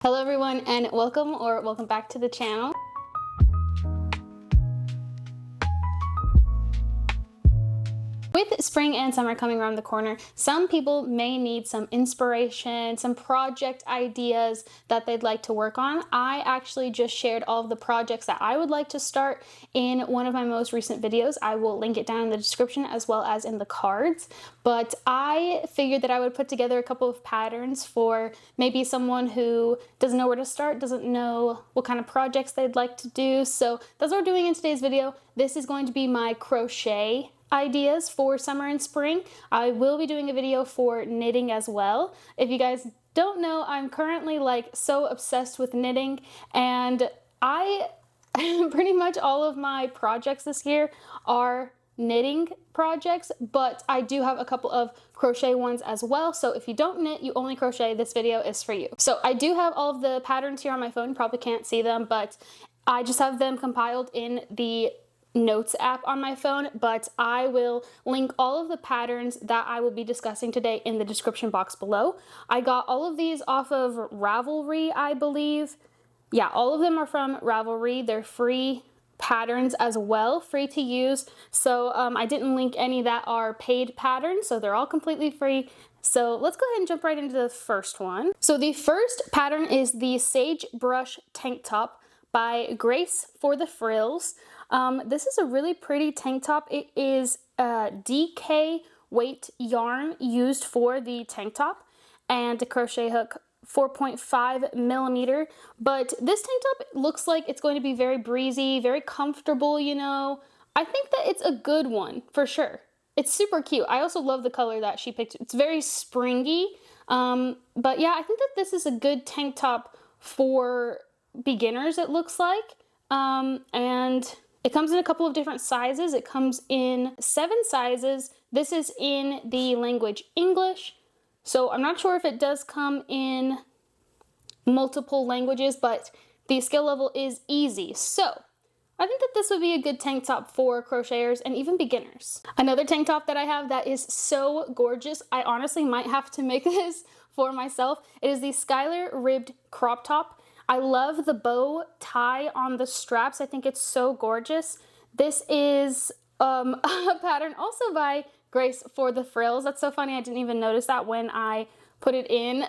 Hello everyone and welcome back to the channel. With spring and summer coming around the corner, some people may need some inspiration, some project ideas that they'd like to work on. I actually just shared all of the projects that I would like to start in one of my most recent videos. I will link it down in the description as well as in the cards. But I figured that I would put together a couple of patterns for maybe someone who doesn't know where to start, doesn't know what kind of projects they'd like to do. So that's what we're doing in today's video. This is going to be my crochet ideas for summer and spring. I will be doing a video for knitting as well. If you guys don't know, I'm currently like so obsessed with knitting, and pretty much all of my projects this year are knitting projects, but I do have a couple of crochet ones as well. So if you don't knit, you only crochet, this video is for you. So I do have all of the patterns here on my phone. You probably can't see them, but I just have them compiled in the notes app on my phone, but I will link all of the patterns that I will be discussing today in the description box below. I got all of these off of Ravelry, I believe. Yeah, all of them are from Ravelry. They're free patterns as well, free to use. So I didn't link any that are paid patterns, so they're all completely free. So let's go ahead and jump right into the first one. So the first pattern is the Sagebrush Tank Top by Grace for the Frills. This is a really pretty tank top. It is DK weight yarn used for the tank top and a crochet hook 4.5 millimeter. But this tank top looks like it's going to be very breezy, very comfortable, you know. I think that it's a good one for sure. It's super cute. I also love the color that she picked. It's very springy. But yeah, I think that this is a good tank top for beginners, it looks like. And it comes in a couple of different sizes. It comes in 7 sizes. This is in the language English. So I'm not sure if it does come in multiple languages, but the skill level is easy. So I think that this would be a good tank top for crocheters and even beginners. Another tank top that I have that is so gorgeous, I honestly might have to make this for myself. It is the Skylar ribbed crop top. I love the bow tie on the straps. I think it's so gorgeous. This is a pattern also by Grace for the Frills. That's so funny. I didn't even notice that when I put it in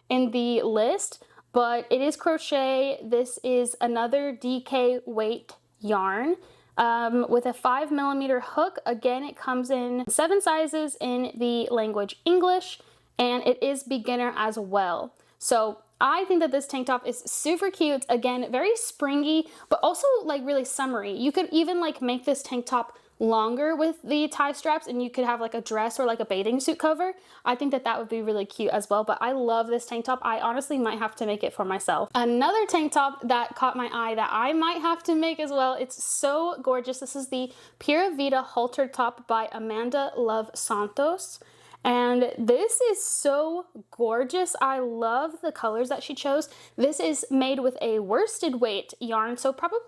the list. But it is crochet. This is another DK weight yarn with a 5 millimeter hook. Again, it comes in 7 sizes in the language English, and it is beginner as well. So I think that this tank top is super cute. Again, very springy, but also like really summery. You could even like make this tank top longer with the tie straps, and you could have like a dress or like a bathing suit cover. I think that that would be really cute as well, but I love this tank top. I honestly might have to make it for myself. Another tank top that caught my eye that I might have to make as well. It's so gorgeous. This is the Pura Vida halter top by Amanda Love Santos. And this is so gorgeous. I love the colors that she chose. This is made with a worsted weight yarn, so probably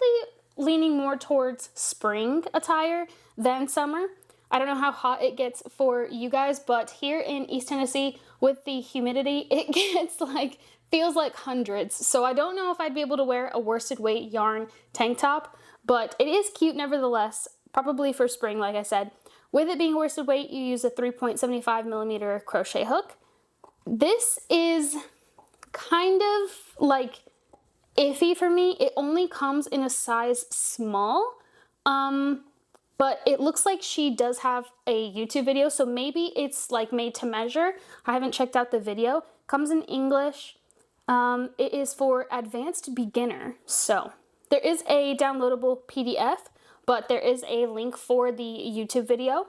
leaning more towards spring attire than summer. I don't know how hot it gets for you guys, but here in East Tennessee with the humidity, it gets like, feels like hundreds. So I don't know if I'd be able to wear a worsted weight yarn tank top, but it is cute nevertheless, probably for spring, like I said. With it being worsted weight, you use a 3.75 millimeter crochet hook. This is kind of like iffy for me. It only comes in a size small, but it looks like she does have a YouTube video, so maybe it's like made to measure. I haven't checked out the video. Comes in English. It is for advanced beginner. So there is a downloadable PDF, but there is a link for the YouTube video.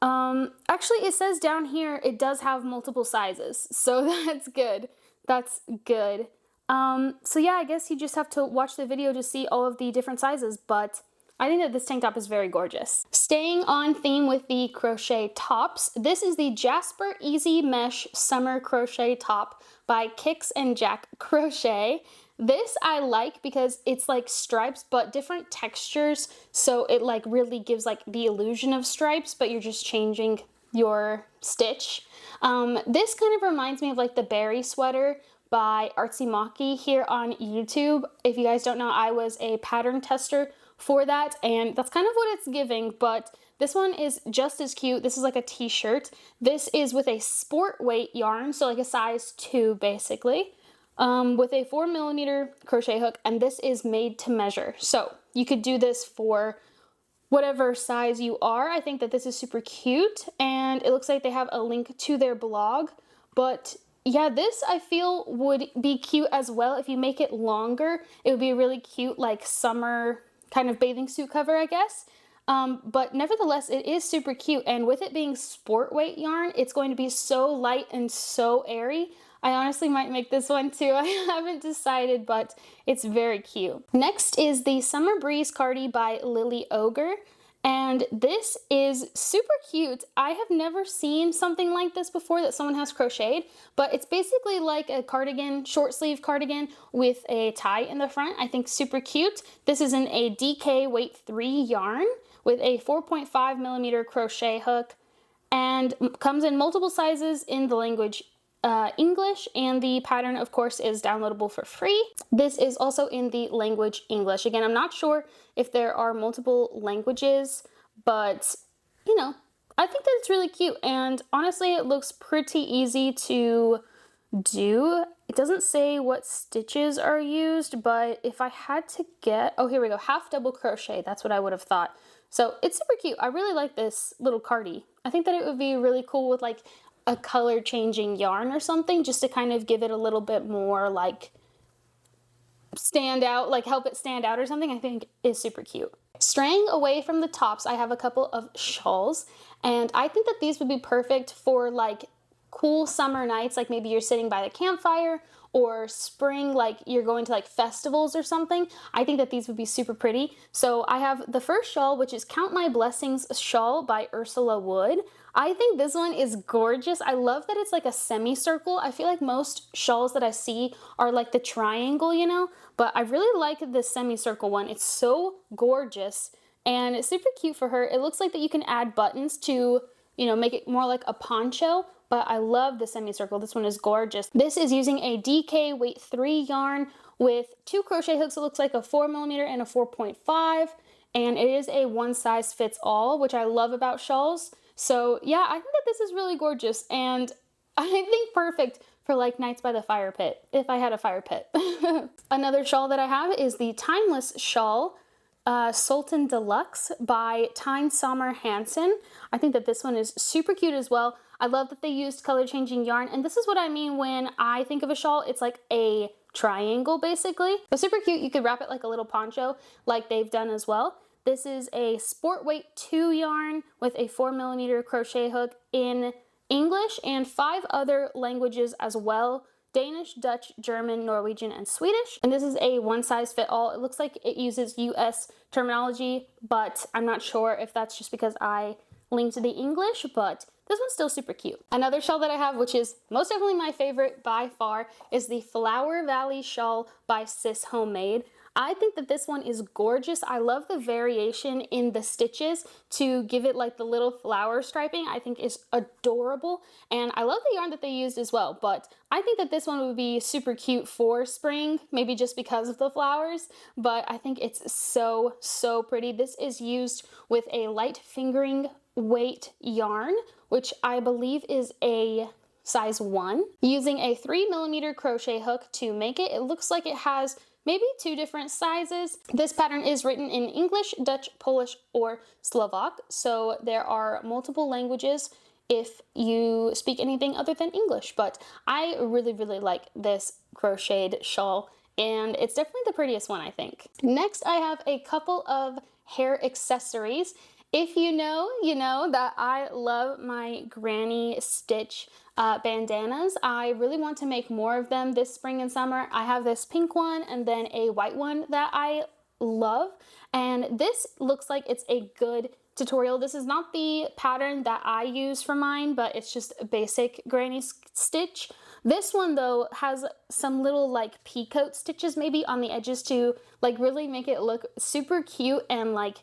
Actually, it says down here it does have multiple sizes, so that's good. That's good. So yeah, I guess you just have to watch the video to see all of the different sizes, but I think that this tank top is very gorgeous. Staying on theme with the crochet tops, this is the Jasper Easy Mesh Summer Crochet Top by Kix and Jack Crochet. This I like because it's like stripes but different textures, so it like really gives like the illusion of stripes, but you're just changing your stitch. This kind of reminds me of like the berry sweater by Artsy Maki here on YouTube. If you guys don't know, I was a pattern tester for that, and that's kind of what it's giving, but this one is just as cute. This is like a t-shirt. This is with a sport weight yarn, so like a size 2 basically, with a 4mm crochet hook, and this is made to measure. So you could do this for whatever size you are. I think that this is super cute, and it looks like they have a link to their blog. But yeah, this I feel would be cute as well. If you make it longer, it would be a really cute like summer kind of bathing suit cover, I guess. But nevertheless, it is super cute, and with it being sport weight yarn, it's going to be so light and so airy. I honestly might make this one too. I haven't decided, but it's very cute. Next is the Summer Breeze Cardi by Lily Ogre, and this is super cute. I have never seen something like this before that someone has crocheted, but it's basically like a cardigan, short sleeve cardigan with a tie in the front. I think super cute. This is in a DK weight 3 yarn with a 4.5mm crochet hook, and comes in multiple sizes in the language English, and the pattern of course is downloadable for free. This is also in the language English. Again, I'm not sure if there are multiple languages, but you know, I think that it's really cute, and honestly it looks pretty easy to do. It doesn't say what stitches are used, but if I had to get, oh here we go, half double crochet, that's what I would have thought. So it's super cute. I really like this little cardi. I think that it would be really cool with like a color changing yarn or something, just to kind of give it a little bit more like stand out, like help it stand out or something. I think is super cute. Straying away from the tops, I have a couple of shawls, and I think that these would be perfect for like cool summer nights, like maybe you're sitting by the campfire, or spring, like you're going to like festivals or something. I think that these would be super pretty. So I have the first shawl, which is Count My Blessings Shawl by Ursula Wood. I think this one is gorgeous. I love that it's like a semicircle. I feel like most shawls that I see are like the triangle, you know, but I really like this semicircle one. It's so gorgeous, and it's super cute for her. It looks like that you can add buttons to, you know, make it more like a poncho, but I love the semicircle. This one is gorgeous. This is using a DK weight 3 yarn with 2 crochet hooks. It looks like a 4mm and a 4.5, and it is a one size fits all, which I love about shawls. So yeah, I think that this is really gorgeous, and I think perfect for like nights by the fire pit, if I had a fire pit. Another shawl that I have is the Timeless Shawl, Sultan Deluxe by Tyne Sommer Hansen. I think that this one is super cute as well. I love that they used color changing yarn, and this is what I mean when I think of a shawl. It's like a triangle basically, but super cute. You could wrap it like a little poncho like they've done as well. This is a sport weight 2 yarn with a 4mm crochet hook in English and 5 other languages as well: Danish, Dutch, German, Norwegian, and Swedish. And this is a one size fit all. It looks like it uses US terminology, but I'm not sure if that's just because I linked to the English, but this one's still super cute. Another shawl that I have, which is most definitely my favorite by far, is the Flower Valley Shawl by Sis Homemade. I think that this one is gorgeous. I love the variation in the stitches to give it like the little flower striping. I think is adorable, and I love the yarn that they used as well, but I think that this one would be super cute for spring, maybe just because of the flowers, but I think it's so, so pretty. This is used with a light fingering weight yarn, which I believe is a size 1, using a 3mm crochet hook to make it. It looks like it has maybe 2 different sizes. This pattern is written in English, Dutch, Polish, or Slovak, so there are multiple languages if you speak anything other than English, but I really, really like this crocheted shawl, and it's definitely the prettiest one, I think. Next, I have a couple of hair accessories. If you know, you know that I love my granny stitch bandanas. I really want to make more of them this spring and summer. I have this pink one and then a white one that I love, and this looks like it's a good tutorial. This is not the pattern that I use for mine, but it's just a basic granny stitch. This one though has some little like peacoat stitches maybe on the edges to like really make it look super cute and like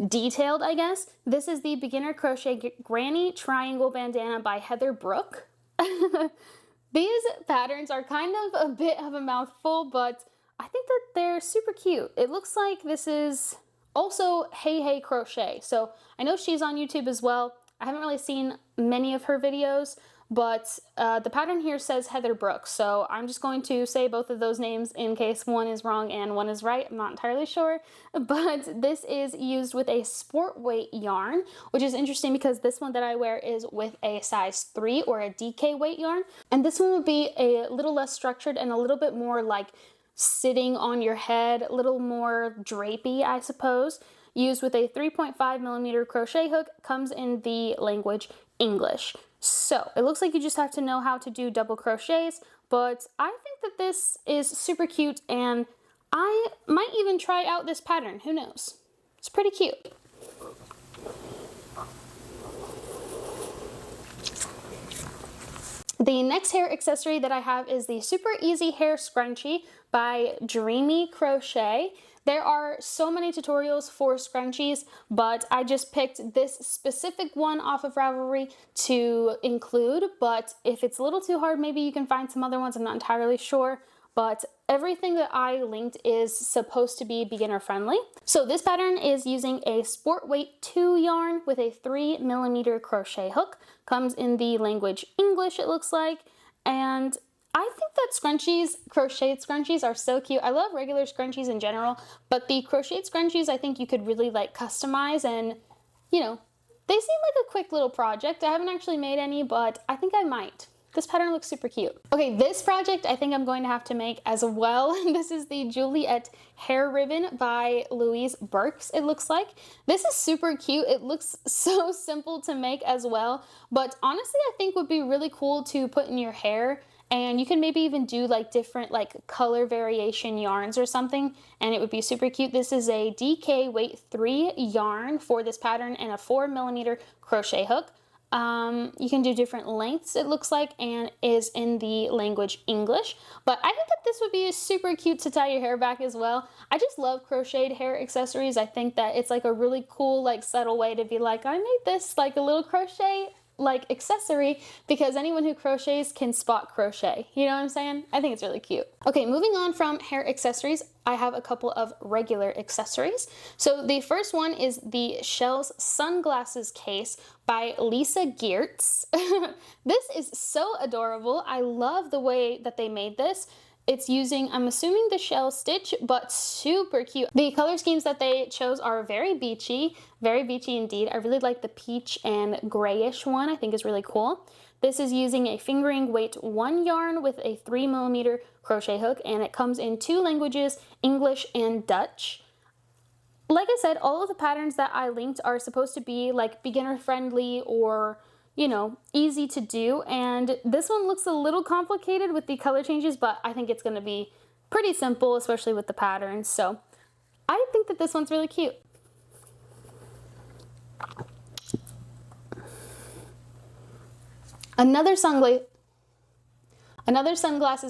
detailed, I guess. This is the Beginner Crochet Granny Triangle Bandana by Heather Brooke. These patterns are kind of a bit of a mouthful, but I think that they're super cute. It looks like this is also Hey Hey Crochet. So I know she's on YouTube as well. I haven't really seen many of her videos, but the pattern here says Heather Brooks. So I'm just going to say both of those names in case one is wrong and one is right. I'm not entirely sure, but this is used with a sport weight yarn, which is interesting because this one that I wear is with a size 3 or a DK weight yarn. And this one would be a little less structured and a little bit more like sitting on your head, a little more drapey, I suppose. Used with a 3.5mm crochet hook, comes in the language English. So it looks like you just have to know how to do double crochets, but I think that this is super cute and I might even try out this pattern. Who knows? It's pretty cute. The next hair accessory that I have is the Super Easy Hair Scrunchie by Dreamy Crochet. There are so many tutorials for scrunchies, but I just picked this specific one off of Ravelry to include, but if it's a little too hard, maybe you can find some other ones, I'm not entirely sure. But everything that I linked is supposed to be beginner friendly. So this pattern is using a sport weight 2 yarn with a 3mm crochet hook. Comes in the language English, it looks like. And I think that scrunchies, crocheted scrunchies, are so cute. I love regular scrunchies in general, but the crocheted scrunchies I think you could really like customize and, you know, they seem like a quick little project. I haven't actually made any, but I think I might. This pattern looks super cute. Okay, this project I think I'm going to have to make as well. This is the Juliet hair ribbon by Louise Burks, it looks like. This is super cute. It looks so simple to make as well, but honestly I think would be really cool to put in your hair, and you can maybe even do like different like color variation yarns or something, and it would be super cute. This is a DK weight 3 yarn for this pattern and a 4mm crochet hook. You can do different lengths, it looks like, and is in the language English. But I think that this would be super cute to tie your hair back as well. I just love crocheted hair accessories. I think that it's like a really cool, like subtle way to be like, I made this like a little crochet like accessory, because anyone who crochets can spot crochet. You know what I'm saying? I think it's really cute. Okay, moving on from hair accessories, I have a couple of regular accessories. So the first one is the Shell's sunglasses case by Lisa Geertz. This is so adorable. I love the way that they made this. It's using, I'm assuming, the shell stitch, but super cute. The color schemes that they chose are very beachy indeed. I really like the peach and grayish one. I think is really cool. This is using a fingering weight 1 yarn with a 3mm crochet hook, and it comes in 2 languages, English and Dutch. Like I said, all of the patterns that I linked are supposed to be like beginner friendly or, you know, easy to do, and this one looks a little complicated with the color changes, but I think it's going to be pretty simple, especially with the patterns. So I think that this one's really cute. Another sunglasses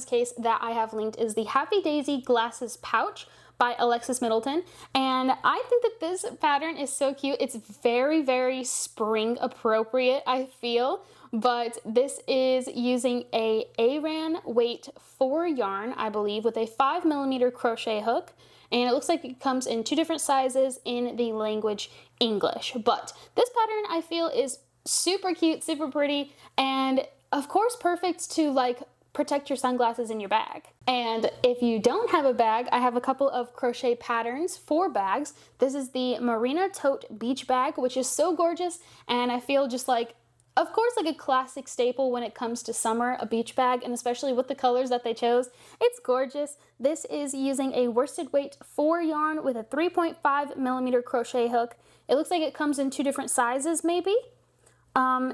case that I have linked is the Happy Daisy Glasses Pouch by Alexis Middleton, and I think that this pattern is so cute. It's very, very spring appropriate, I feel, but this is using a Aran weight 4 yarn, I believe, with a 5mm crochet hook, and it looks like it comes in 2 different sizes in the language English. But this pattern I feel is super cute, super pretty, and of course perfect to like protect your sunglasses in your bag. And if you don't have a bag, I have a couple of crochet patterns for bags. This is the Marina Tote beach bag, which is so gorgeous, and I feel just like, of course, like a classic staple when it comes to summer, a beach bag, and especially with the colors that they chose. It's gorgeous. This is using a worsted weight 4 yarn with a 3.5mm crochet hook. It looks like it comes in 2 different sizes maybe.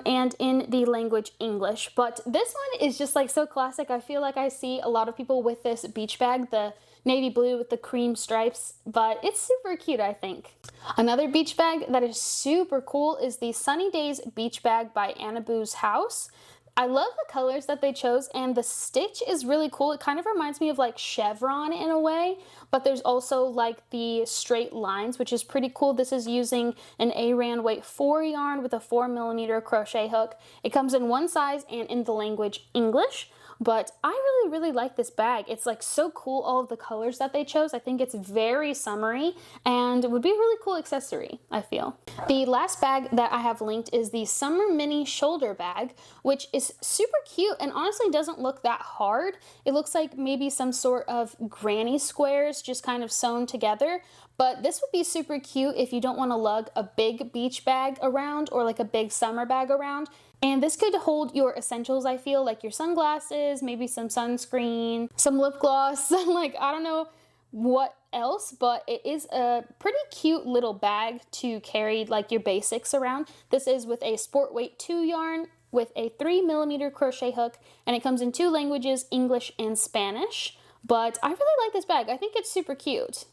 And in the language English. But this one is just like so classic. I feel like I see a lot of people with this beach bag, the navy blue with the cream stripes, but it's super cute, I think. Another beach bag that is super cool is the Sunny Days beach bag by Annaboo's House. I love the colors that they chose, and the stitch is really cool. It kind of reminds me of like chevron in a way, but there's also like the straight lines, which is pretty cool. This is using an Aran weight 4 yarn with a 4mm crochet hook. It comes in 1 size and in the language English, but I really like this bag. It's like so cool, all of the colors that they chose. I think it's very summery and would be a really cool accessory, I feel. The last bag that I have linked is the Summer Mini Shoulder Bag, which is super cute and honestly doesn't look that hard. It looks like maybe some sort of granny squares just kind of sewn together. But this would be super cute if you don't want to lug a big beach bag around or like a big summer bag around. And this could hold your essentials, I feel, like your sunglasses, maybe some sunscreen, some lip gloss, like I don't know what else, but it is a pretty cute little bag to carry like your basics around. This is with a sport weight 2 yarn with a 3mm crochet hook, and it comes in 2 languages, English and Spanish. But I really like this bag. I think it's super cute.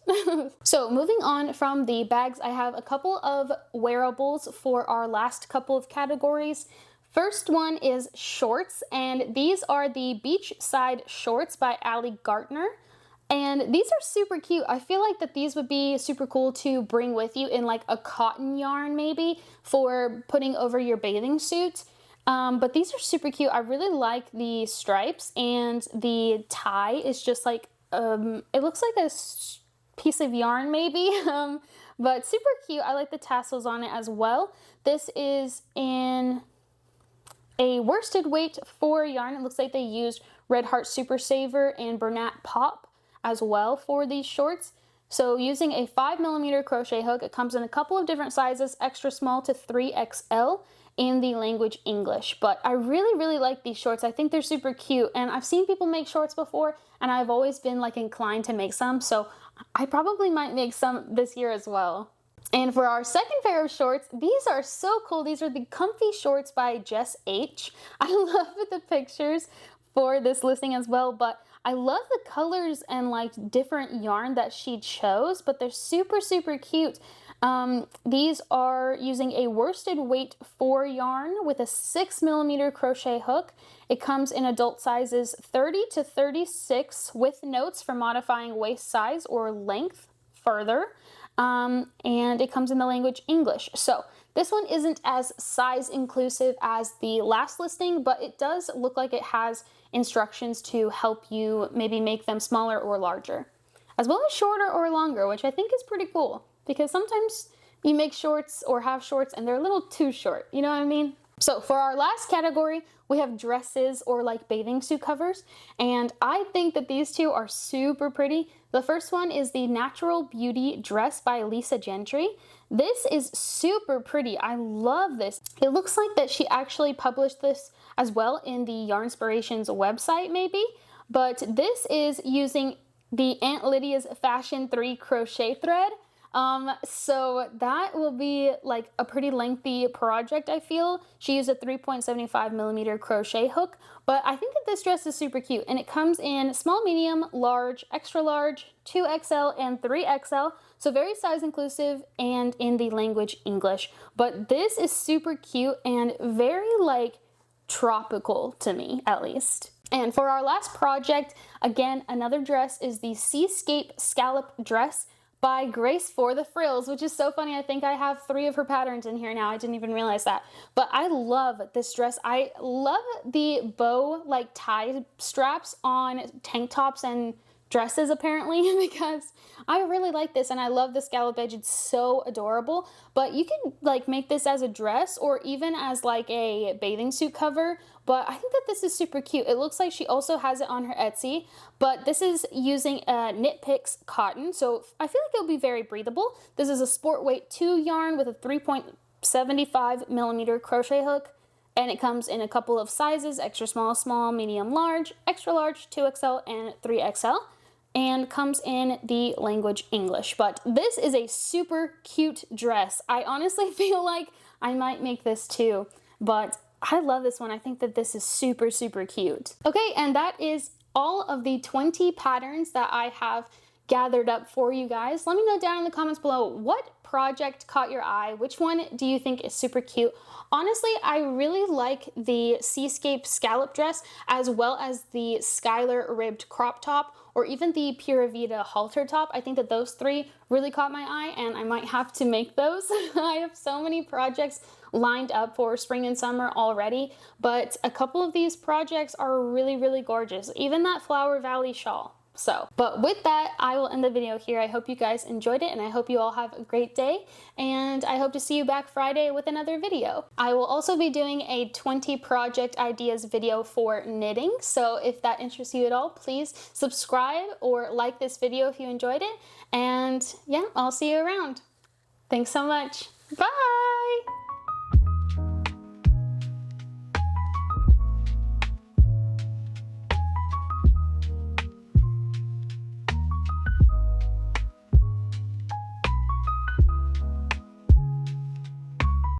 So moving on from the bags, I have a couple of wearables for our last couple of categories. First one is shorts, and these are the Beachside shorts by Ali Gartner. And these are super cute. I feel like that these would be super cool to bring with you in like a cotton yarn maybe for putting over your bathing suit. But these are super cute. I really like the stripes, and the tie is just like, it looks like a piece of yarn maybe, but super cute. I like the tassels on it as well. This is in a worsted weight 4 yarn. It looks like they used Red Heart Super Saver and Bernat Pop as well for these shorts. So using a 5mm crochet hook, it comes in a couple of different sizes, extra small to 3XL. In the language English. But I really like these shorts. I think they're super cute, and I've seen people make shorts before, and I've always been like inclined to make some, so I probably might make some this year as well. And for our second pair of shorts, these are so cool. These are the Comfy Shorts by Jess H. I love the pictures for this listing as well, but I love the colors and like different yarn that she chose, but they're super cute. These are using a worsted weight 4 yarn with a 6mm crochet hook. It comes in adult sizes 30 to 36 with notes for modifying waist size or length further. And it comes in the language English. So this one isn't as size inclusive as the last listing, but it does look like it has instructions to help you maybe make them smaller or larger, as well as shorter or longer, which I think is pretty cool. Because sometimes you make shorts or have shorts and they're a little too short, you know what I mean? So for our last category, we have dresses or like bathing suit covers, and I think that these two are super pretty. The first one is the Natural Beauty dress by Lisa Gentry. This is super pretty. I love this. It looks like that she actually published this as well in the Yarnspirations website maybe, but this is using the Aunt Lydia's Fashion 3 crochet thread. So that will be like a pretty lengthy project, I feel. She used a 3.75mm crochet hook, but I think that this dress is super cute, and it comes in small, medium, large, extra large, 2XL, and 3XL, so very size inclusive and in the language English. But this is super cute and very like tropical to me, at least. And for our last project, again, another dress is the Seascape Scallop dress by Grace for the Frills, which is so funny. I think I have 3 of her patterns in here now. I didn't even realize that. But I love this dress. I love the bow like tie straps on tank tops and dresses apparently, because I really like this, and I love the scallop edge. It's so adorable. But you can like make this as a dress or even as like a bathing suit cover, but I think that this is super cute. It looks like she also has it on her Etsy, but this is using Knit Picks cotton, so I feel like it'll be very breathable. This is a sport weight 2 yarn with a 3.75mm crochet hook, and it comes in a couple of sizes, extra small, small, medium, large, extra large, 2XL, and 3XL. And comes in the language English. But this is a super cute dress. I honestly feel like I might make this too, but I love this one. I think that this is super cute. Okay, and that is all of the 20 patterns that I have gathered up for you guys. Let me know down in the comments below what project caught your eye. Which one do you think is super cute? Honestly, I really like the seascape scallop dress as well as the Skylar ribbed crop top, or even the pura vida halter top. I think that those three really caught my eye, and I might have to make those. I have so many projects lined up for spring and summer already, but a couple of these projects are really, really gorgeous. Even that Flower Valley shawl. But with that, I will end the video here. I hope you guys enjoyed it, and I hope you all have a great day, and I hope to see you back Friday with another video. I will also be doing a 20 project ideas video for knitting, so if that interests you at all, please subscribe or like this video if you enjoyed it, and yeah, I'll see you around. Thanks so much. Bye!